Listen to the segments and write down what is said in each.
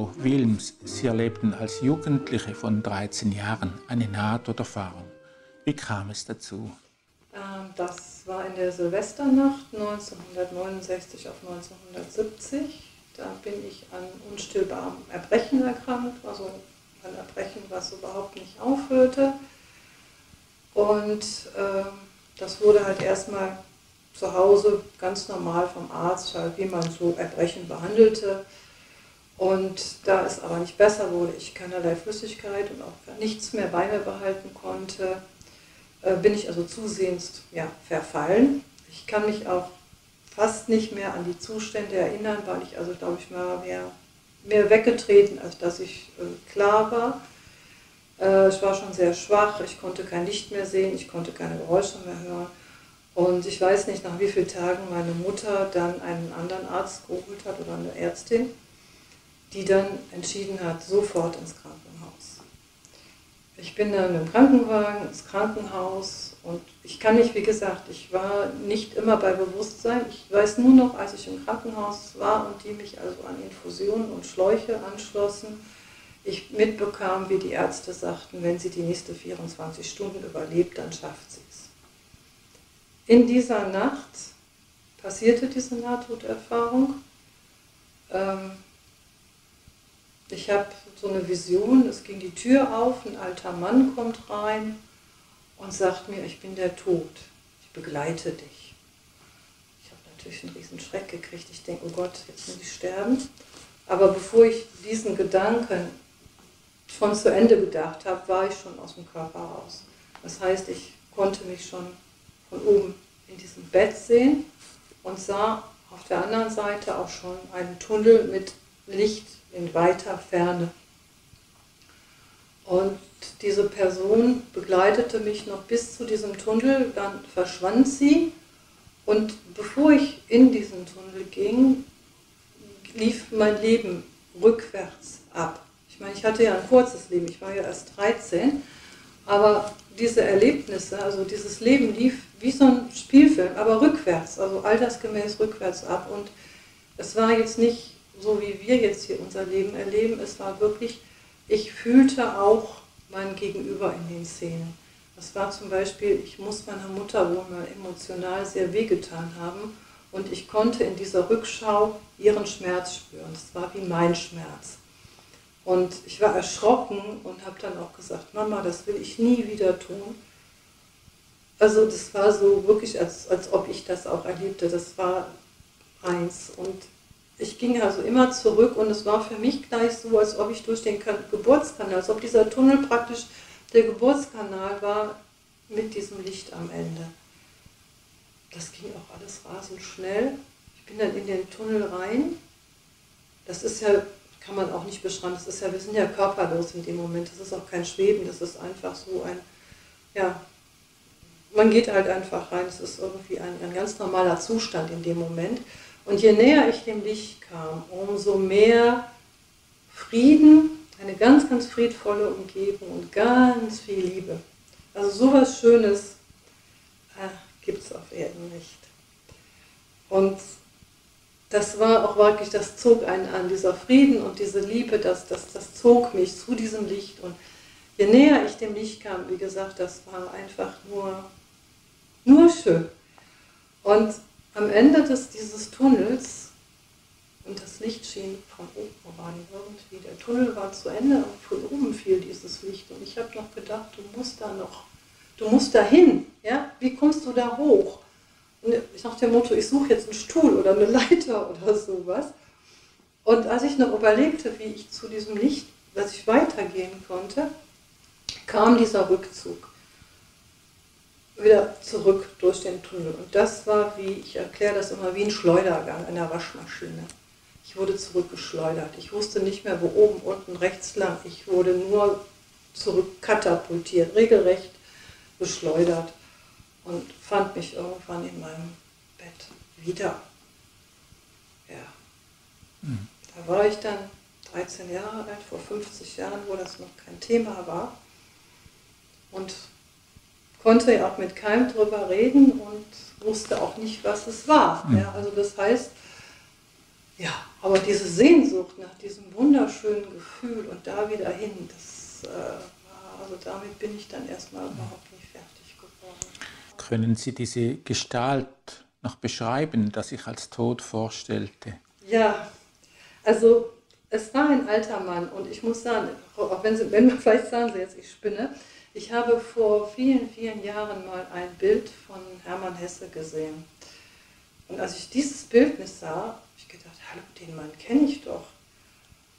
Frau Wilms, Sie erlebten als Jugendliche von 13 Jahren eine Nahtoderfahrung. Wie kam es dazu? Das war in der Silvesternacht 1969 auf 1970. Da bin ich an unstillbarem Erbrechen erkrankt, also ein Erbrechen, was überhaupt nicht aufhörte. Und das wurde halt erstmal zu Hause ganz normal vom Arzt, halt, wie man so Erbrechen behandelte. Und da es aber nicht besser wurde, ich keinerlei Flüssigkeit und auch nichts mehr bei mir behalten konnte, bin ich also zusehends verfallen. Ich kann mich auch fast nicht mehr an die Zustände erinnern, weil ich also, glaube ich, mal mehr weggetreten, als dass ich klar war. Ich war schon sehr schwach, ich konnte kein Licht mehr sehen, ich konnte keine Geräusche mehr hören. Und ich weiß nicht, nach wie vielen Tagen meine Mutter dann einen anderen Arzt geholt hat oder eine Ärztin, die dann entschieden hat, sofort ins Krankenhaus. Ich bin dann im Krankenwagen ins Krankenhaus und ich kann nicht, wie gesagt, ich war nicht immer bei Bewusstsein. Ich weiß nur noch, als ich im Krankenhaus war und die mich also an Infusionen und Schläuche anschlossen, ich mitbekam, wie die Ärzte sagten, wenn sie die nächsten 24 Stunden überlebt, dann schafft sie es. In dieser Nacht passierte diese Nahtoderfahrung. Ich habe so eine Vision, es ging die Tür auf, ein alter Mann kommt rein und sagt mir, ich bin der Tod, ich begleite dich. Ich habe natürlich einen riesen Schreck gekriegt, ich denke, oh Gott, jetzt muss ich sterben. Aber bevor ich diesen Gedanken schon zu Ende gedacht habe, war ich schon aus dem Körper raus. Das heißt, ich konnte mich schon von oben in diesem Bett sehen und sah auf der anderen Seite auch schon einen Tunnel mit Licht in weiter Ferne. Und diese Person begleitete mich noch bis zu diesem Tunnel, dann verschwand sie und bevor ich in diesen Tunnel ging, lief mein Leben rückwärts ab. Ich meine, ich hatte ja ein kurzes Leben, ich war ja erst 13, aber diese Erlebnisse, also dieses Leben lief wie so ein Spielfilm, aber rückwärts, also altersgemäß rückwärts ab. Und es war jetzt nicht so, wie wir jetzt hier unser Leben erleben, es war wirklich, ich fühlte auch mein Gegenüber in den Szenen. Das war zum Beispiel, ich muss meiner Mutter wohl mal emotional sehr wehgetan haben und ich konnte in dieser Rückschau ihren Schmerz spüren. Das war wie mein Schmerz. Und ich war erschrocken und habe dann auch gesagt, Mama, das will ich nie wieder tun. Also das war so wirklich, als ob ich das auch erlebte. Das war eins. Und ich ging also immer zurück und es war für mich gleich so, als ob ich durch den Geburtskanal, als ob dieser Tunnel praktisch der Geburtskanal war mit diesem Licht am Ende. Das ging auch alles rasend schnell. Ich bin dann in den Tunnel rein. Das ist ja, kann man auch nicht beschreiben, das ist ja, wir sind ja körperlos in dem Moment. Das ist auch kein Schweben, das ist einfach so ein, ja, man geht halt einfach rein. Es ist irgendwie ein ganz normaler Zustand in dem Moment. Und je näher ich dem Licht kam, umso mehr Frieden, eine ganz, ganz friedvolle Umgebung und ganz viel Liebe. Also sowas Schönes gibt es auf Erden nicht. Und das war auch wirklich, das zog einen an, dieser Frieden und diese Liebe, das zog mich zu diesem Licht. Und je näher ich dem Licht kam, wie gesagt, das war einfach nur schön. Und am Ende dieses Tunnels, und das Licht schien von oben rein irgendwie, der Tunnel war zu Ende und von oben fiel dieses Licht. Und ich habe noch gedacht, du musst da hin, ja? Wie kommst du da hoch? Und ich nach dem Motto, ich suche jetzt einen Stuhl oder eine Leiter oder sowas. Und als ich noch überlegte, wie ich zu diesem Licht, dass ich weitergehen konnte, kam dieser Rückzug wieder zurück durch den Tunnel. Und das war wie, ich erkläre das immer, wie ein Schleudergang einer Waschmaschine. Ich wurde zurückgeschleudert. Ich wusste nicht mehr, wo oben, unten, rechts lang. Ich wurde nur zurückkatapultiert, regelrecht geschleudert. Und fand mich irgendwann in meinem Bett wieder. Ja. Da war ich dann 13 Jahre alt, vor 50 Jahren, wo das noch kein Thema war. Und konnte ja auch mit keinem drüber reden und wusste auch nicht, was es war. Ja, also das heißt, Ja, aber diese Sehnsucht nach diesem wunderschönen Gefühl und da wieder hin, also damit bin ich dann erstmal überhaupt nicht fertig geworden. Können Sie diese Gestalt noch beschreiben, das ich als tot vorstellte? Ja, also es war ein alter Mann und ich muss sagen, auch vielleicht sagen Sie jetzt, ich spinne, ich habe vor vielen, vielen Jahren mal ein Bild von Hermann Hesse gesehen. Und als ich dieses Bildnis sah, habe ich gedacht, hallo, den Mann kenne ich doch.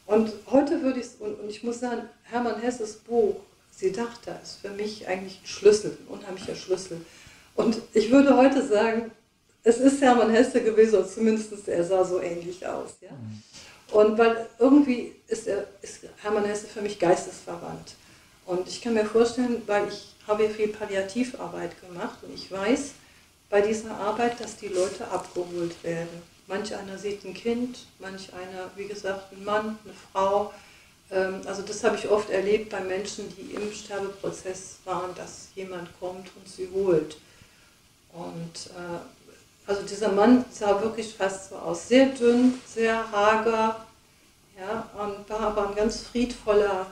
Und heute würde ich es, und ich muss sagen, Hermann Hesses Buch, Siddhartha, ist für mich eigentlich ein Schlüssel, ein unheimlicher Schlüssel. Und ich würde heute sagen, es ist Hermann Hesse gewesen, oder zumindest er sah so ähnlich aus. Ja? Und weil irgendwie ist Hermann Hesse für mich geistesverwandt. Und ich kann mir vorstellen, weil ich habe ja viel Palliativarbeit gemacht und ich weiß bei dieser Arbeit, dass die Leute abgeholt werden. Manch einer sieht ein Kind, manch einer, wie gesagt, ein Mann, eine Frau. Also das habe ich oft erlebt bei Menschen, die im Sterbeprozess waren, dass jemand kommt und sie holt. Und also dieser Mann sah wirklich fast so aus, sehr dünn, sehr hager, ja, und war aber eine ganz friedvolle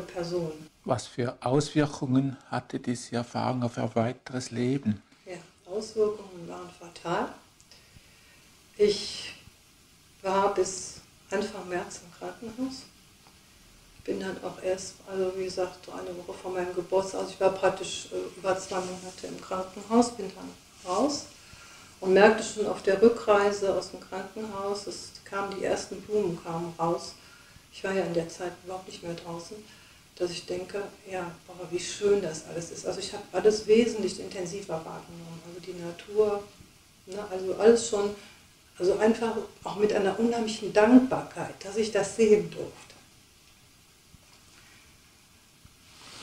Person. Was für Auswirkungen hatte diese Erfahrung auf Ihr weiteres Leben? Ja, Auswirkungen waren fatal. Ich war bis Anfang März im Krankenhaus. Ich bin dann auch erst, also wie gesagt, so eine Woche vor meinem Geburtstag, also ich war praktisch über 2 Monate im Krankenhaus, bin dann raus und merkte schon auf der Rückreise aus dem Krankenhaus, die ersten Blumen kamen raus. Ich war ja in der Zeit überhaupt nicht mehr draußen, dass ich denke, ja, boah, wie schön das alles ist. Also ich habe alles wesentlich intensiver wahrgenommen, also die Natur, ne, also alles schon, also einfach auch mit einer unheimlichen Dankbarkeit, dass ich das sehen durfte.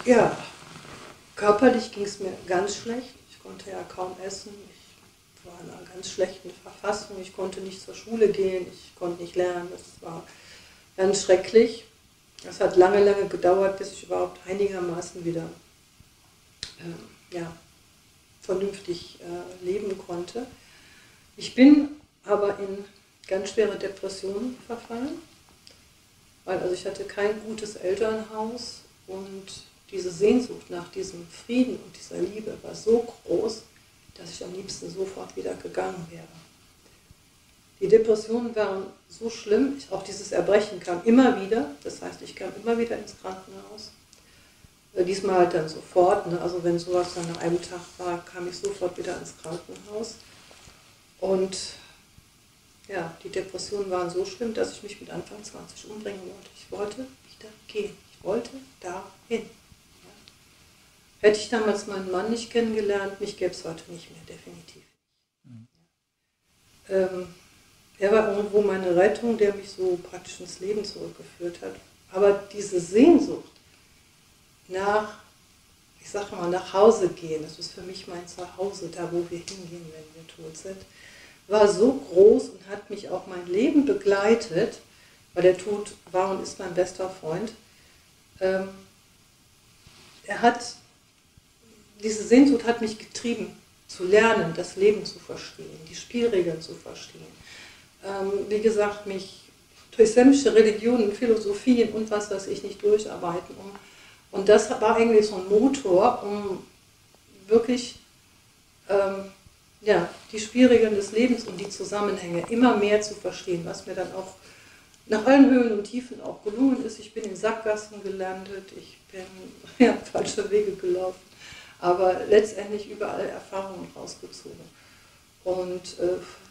Ja, körperlich ging es mir ganz schlecht. Ich konnte ja kaum essen. Ich war in einer ganz schlechten Verfassung. Ich konnte nicht zur Schule gehen. Ich konnte nicht lernen. Das war ganz schrecklich. Es hat lange, lange gedauert, bis ich überhaupt einigermaßen wieder vernünftig leben konnte. Ich bin aber in ganz schwere Depressionen verfallen, weil also ich hatte kein gutes Elternhaus und diese Sehnsucht nach diesem Frieden und dieser Liebe war so groß, dass ich am liebsten sofort wieder gegangen wäre. Die Depressionen waren so schlimm, auch dieses Erbrechen kam immer wieder, das heißt, ich kam immer wieder ins Krankenhaus. Diesmal halt dann sofort, ne? Also wenn sowas dann nach einem Tag war, kam ich sofort wieder ins Krankenhaus. Und ja, die Depressionen waren so schlimm, dass ich mich mit Anfang 20 umbringen wollte. Ich wollte wieder gehen, ich wollte dahin. Ja. Hätte ich damals meinen Mann nicht kennengelernt, mich gäbe es heute nicht mehr, definitiv. Er war irgendwo meine Rettung, der mich so praktisch ins Leben zurückgeführt hat. Aber diese Sehnsucht nach, ich sage mal, nach Hause gehen, das ist für mich mein Zuhause, da wo wir hingehen, wenn wir tot sind, war so groß und hat mich auch mein Leben begleitet, weil der Tod war und ist mein bester Freund. Diese Sehnsucht hat mich getrieben, zu lernen, das Leben zu verstehen, die Spielregeln zu verstehen. Wie gesagt, mich durch sämtliche Religionen, Philosophien und was weiß ich nicht durcharbeiten. Und das war eigentlich so ein Motor, um wirklich die Spielregeln des Lebens und die Zusammenhänge immer mehr zu verstehen, was mir dann auch nach allen Höhen und Tiefen auch gelungen ist. Ich bin in Sackgassen gelandet, ich bin falsche Wege gelaufen, aber letztendlich überall Erfahrungen rausgezogen. Und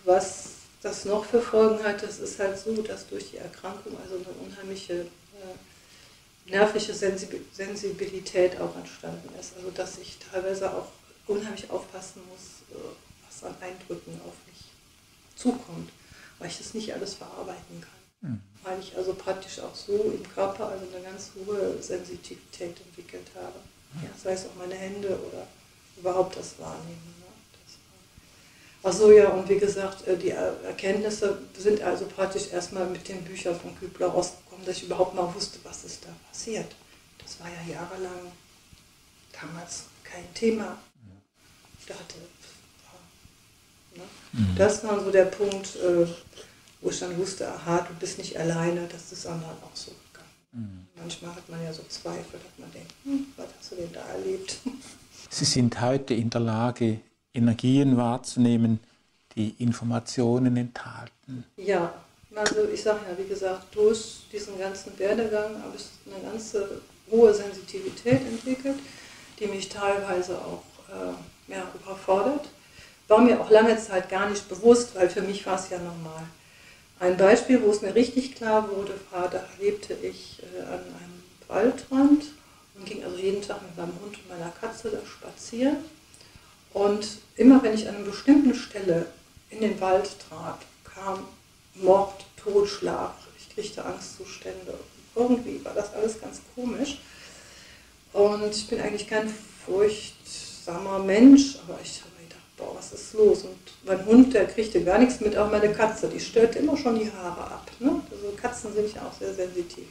was das noch für Folgen hat, das ist halt so, dass durch die Erkrankung also eine unheimliche nervliche Sensibilität auch entstanden ist. Also dass ich teilweise auch unheimlich aufpassen muss, was an Eindrücken auf mich zukommt, weil ich das nicht alles verarbeiten kann. Mhm. Weil ich also praktisch auch so im Körper also eine ganz hohe Sensitivität entwickelt habe. Ja, sei es auch meine Hände oder überhaupt das Wahrnehmen. Ne? Achso, ja, und wie gesagt, die Erkenntnisse sind also praktisch erstmal mit den Büchern von Kübler rausgekommen, dass ich überhaupt mal wusste, was ist da passiert. Das war ja jahrelang damals kein Thema. Ich dachte, ne? Das war so der Punkt, wo ich dann wusste, aha, du bist nicht alleine, das ist anderen auch so gegangen. Manchmal hat man ja so Zweifel, dass man denkt, was hast du denn da erlebt? Sie sind heute in der Lage, Energien wahrzunehmen, die Informationen enthalten. Ja, also ich sage ja, wie gesagt, durch diesen ganzen Werdegang habe ich eine ganze hohe Sensitivität entwickelt, die mich teilweise auch überfordert. War mir auch lange Zeit gar nicht bewusst, weil für mich war es ja normal. Ein Beispiel, wo es mir richtig klar wurde, da lebte ich an einem Waldrand und ging also jeden Tag mit meinem Hund und meiner Katze da spazieren. Und immer wenn ich an einer bestimmten Stelle in den Wald trat, kam Mord, Totschlag, ich kriegte Angstzustände. Irgendwie war das alles ganz komisch. Und ich bin eigentlich kein furchtsamer Mensch, aber ich habe mir gedacht, boah, was ist los? Und mein Hund, der kriegte gar nichts mit, auch meine Katze, die störte immer schon die Haare ab. Ne? Also Katzen sind ja auch sehr sensitiv.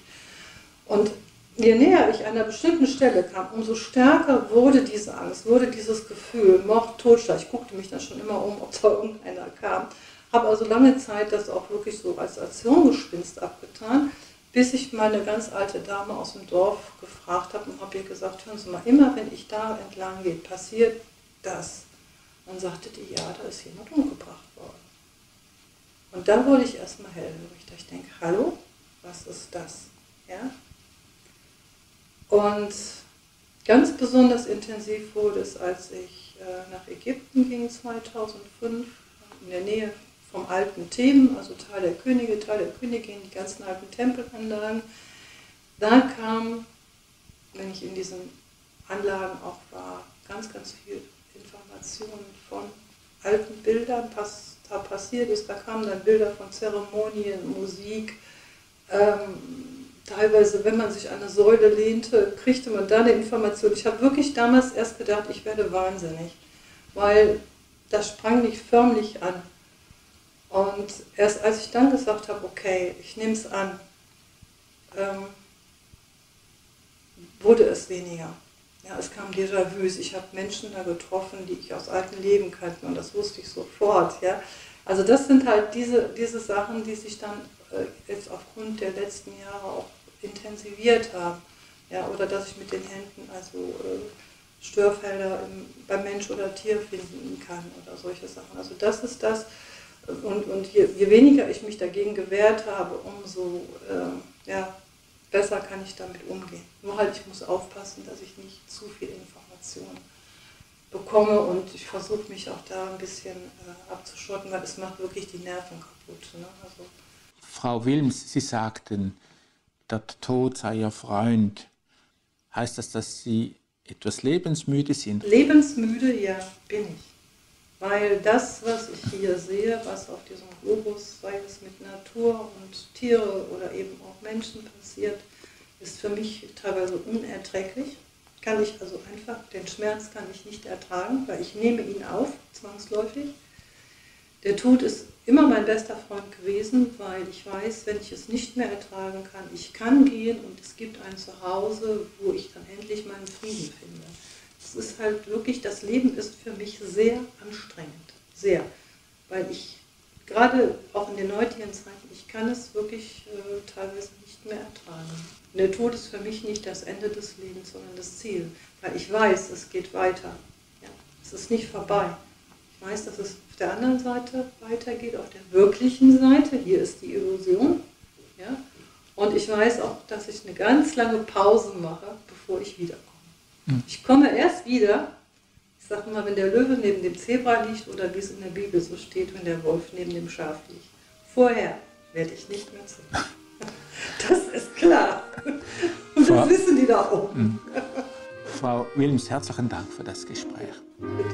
Und je näher ich an einer bestimmten Stelle kam, umso stärker wurde diese Angst, wurde dieses Gefühl, Mord, Totschlag. Ich guckte mich dann schon immer um, ob da irgendeiner kam. Habe also lange Zeit das auch wirklich so als Hirngespinst abgetan, bis ich mal eine ganz alte Dame aus dem Dorf gefragt habe und habe ihr gesagt, hören Sie mal, immer wenn ich da entlang gehe, passiert das. Dann sagte die, ja, da ist jemand umgebracht worden. Und dann wurde ich erstmal hellhörig. Ich denke, hallo, was ist das? Ja? Und ganz besonders intensiv wurde es, als ich nach Ägypten ging 2005, in der Nähe vom alten Theben, also Tal der Könige, Tal der Königin, die ganzen alten Tempelanlagen. Da kam, wenn ich in diesen Anlagen auch war, ganz, ganz viel Informationen von alten Bildern, was da passiert ist. Da kamen dann Bilder von Zeremonien, Musik. Teilweise, wenn man sich an eine Säule lehnte, kriegte man da eine Information. Ich habe wirklich damals erst gedacht, ich werde wahnsinnig, weil das sprang mich förmlich an. Und erst als ich dann gesagt habe, okay, ich nehme es an, wurde es weniger. Ja, es kam Déjà-vus, ich habe Menschen da getroffen, die ich aus alten Leben kannte und das wusste ich sofort. Ja. Also das sind halt diese Sachen, die sich dann jetzt aufgrund der letzten Jahre auch intensiviert haben. Ja, oder dass ich mit den Händen also Störfelder beim Mensch oder Tier finden kann oder solche Sachen. Also das ist das. Und je weniger ich mich dagegen gewehrt habe, umso besser kann ich damit umgehen. Nur halt, ich muss aufpassen, dass ich nicht zu viel Information bekomme und ich versuche mich auch da ein bisschen abzuschotten, weil es macht wirklich die Nerven kaputt. Ne? Also Frau Wilms, Sie sagten, der Tod sei Ihr Freund. Heißt das, dass Sie etwas lebensmüde sind? Lebensmüde, ja, bin ich. Weil das, was ich hier sehe, was auf diesem Globus, sei es mit Natur und Tiere oder eben auch Menschen passiert, ist für mich teilweise unerträglich. Kann ich also einfach, den Schmerz kann ich nicht ertragen, weil ich nehme ihn auf, zwangsläufig. Der Tod ist immer mein bester Freund gewesen, weil ich weiß, wenn ich es nicht mehr ertragen kann, ich kann gehen und es gibt ein Zuhause, wo ich dann endlich meinen Frieden finde. Es ist halt wirklich, das Leben ist für mich sehr anstrengend, sehr, weil ich gerade auch in den heutigen Zeiten, ich kann es wirklich teilweise nicht mehr ertragen. Und der Tod ist für mich nicht das Ende des Lebens, sondern das Ziel, weil ich weiß, es geht weiter. Ja, es ist nicht vorbei. Ich weiß, dass es auf der anderen Seite weitergeht, auf der wirklichen Seite. Hier ist die Illusion. Ja? Und ich weiß auch, dass ich eine ganz lange Pause mache, bevor ich wiederkomme. Ich komme erst wieder, ich sage mal, wenn der Löwe neben dem Zebra liegt oder wie es in der Bibel so steht, wenn der Wolf neben dem Schaf liegt. Vorher werde ich nicht mehr zurück. Das ist klar. Und das wissen die da oben. Frau Wilms, herzlichen Dank für das Gespräch. Bitte.